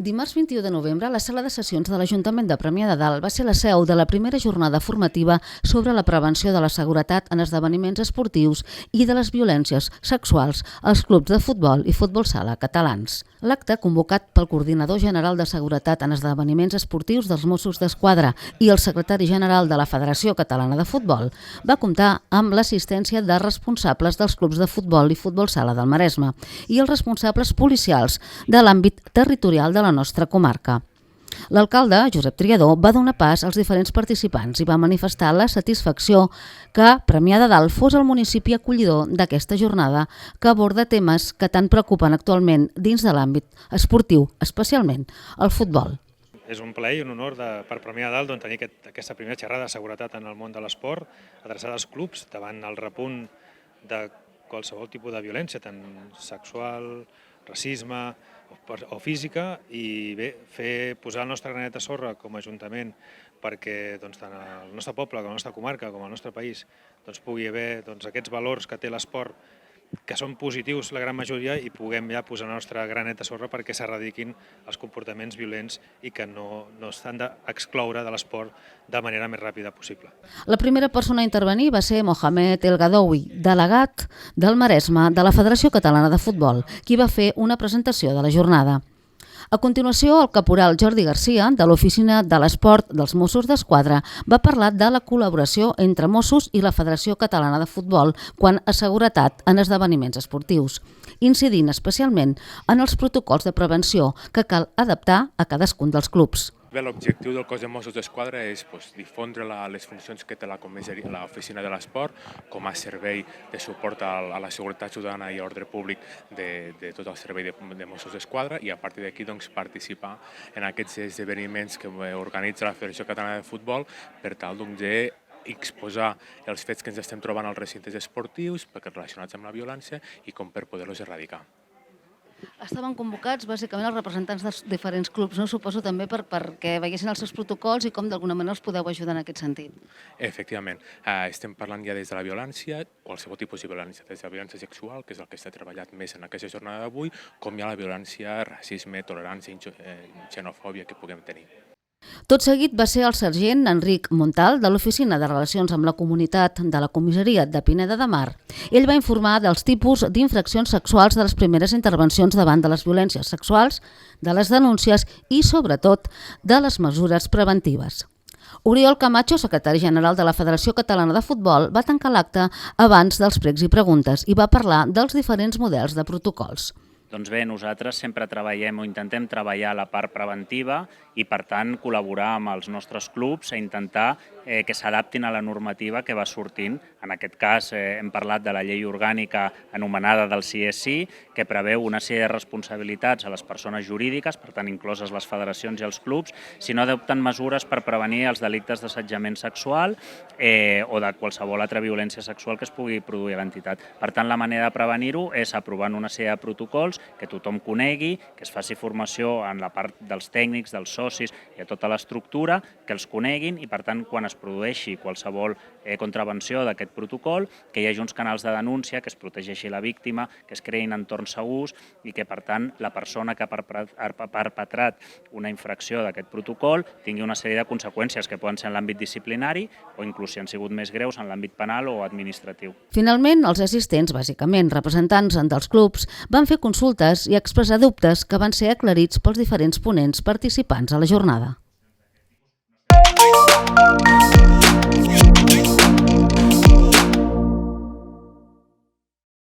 Dimarts 21 de novembre, la sala de sessions de l'Ajuntament de Premià de Dalt va ser la seu de la primera jornada formativa sobre la prevenció de la seguretat en esdeveniments esportius i de les violències sexuals als clubs de futbol i futbol sala catalans. L'acte, convocat pel Coordinador General de Seguretat en Esdeveniments Esportius dels Mossos d'Esquadra i el Secretari General de la Federació Catalana de Futbol, va comptar amb l'assistència de responsables dels clubs de futbol i futbol sala del Maresme i els responsables policials de l'àmbit territorial de la nostra comarca. L'alcalde, Josep Triadó, va donar pas als diferents participants i va manifestar la satisfacció que Premià de Dalt fos el municipi acollidor d'aquesta jornada que aborda temes que tant preocupen actualment dins de l'àmbit esportiu, especialment el futbol. És un plaer i un honor per Premià de Dalt tenir aquesta primera xerrada de seguretat en el món de l'esport, adreçada als clubs davant el repunt de qualsevol tipus de violència, tant sexual, racisme o física, i bé, posar el nostre granet de sorra com a Ajuntament perquè tant el nostre poble, com la nostra comarca, com el nostre país pugui haver aquests valors que té l'esport, que són positius la gran majoria, i puguem ja posar el nostre granet de sorra perquè s'erradiquin els comportaments violents i que no s'han d'excloure de l'esport de manera més ràpida possible. La primera persona a intervenir va ser Mohamed El Gadoui, delegat del Maresme de la Federació Catalana de Futbol, qui va fer una presentació de la jornada. A continuació, el caporal Jordi Garcia, de l'Oficina de l'Esport dels Mossos d'Esquadra, va parlar de la col·laboració entre Mossos i la Federació Catalana de Futbol quant a seguretat en esdeveniments esportius, incidint especialment en els protocols de prevenció que cal adaptar a cadascun dels clubs. L'objectiu del cos de Mossos d'Esquadra és difondre les funcions que té l'Oficina de l'Esport com a servei de suport a la seguretat ciutadana i ordre públic de tot el servei de Mossos d'Esquadra, i a partir d'aquí participar en aquests esdeveniments que organitza la Federació Catalana de Futbol per tal d'exposar els fets que ens estem trobant als recintes esportius relacionats amb la violència i com per poder-los erradicar. Estaven convocats bàsicament els representants dels diferents clubs, no? Suposo també perquè veiessin els seus protocols i com d'alguna manera els podeu ajudar en aquest sentit. Efectivament, estem parlant ja des de la violència, qualsevol tipus de violència, des de la violència sexual, que és el que s'ha treballat més en aquesta jornada d'avui, com ja la violència, racisme, tolerància i xenofòbia que puguem tenir. Tot seguit va ser el sergent Enric Montal, de l'Oficina de Relacions amb la Comunitat de la Comissaria de Pineda de Mar. Ell va informar dels tipus d'infraccions sexuals de les primeres intervencions davant de les violències sexuals, de les denúncies i, sobretot, de les mesures preventives. Oriol Camacho, secretari general de la Federació Catalana de Futbol, va tancar l'acte abans dels pregs i preguntes i va parlar dels diferents models de protocols. Doncs bé, nosaltres sempre treballem o intentem treballar la part preventiva i, per tant, col·laborar amb els nostres clubs a intentar que s'adaptin a la normativa que va sortint. En aquest cas hem parlat de la llei orgànica anomenada del CSI, que preveu una sèrie de responsabilitats a les persones jurídiques, per tant incloses les federacions i els clubs, si no adopten mesures per prevenir els delictes d'assetjament sexual o de qualsevol altra violència sexual que es pugui produir a l'entitat. Per tant, la manera de prevenir-ho és aprovant una sèrie de protocols que tothom conegui, que es faci formació en la part dels tècnics, dels socis i a tota l'estructura, que els coneguin i, per tant, quan es produeixi qualsevol contravenció d'aquest protocol, que hi hagi uns canals de denúncia, que es protegeixi la víctima, que es creïn entorns segurs i que, per tant, la persona que ha perpetrat una infracció d'aquest protocol tingui una sèrie de conseqüències que poden ser en l'àmbit disciplinari o inclús si han sigut més greus en l'àmbit penal o administratiu. Finalment, els assistents, bàsicament representants dels clubs, van fer consultes i expressar dubtes que van ser aclarits pels diferents ponents participants a la jornada.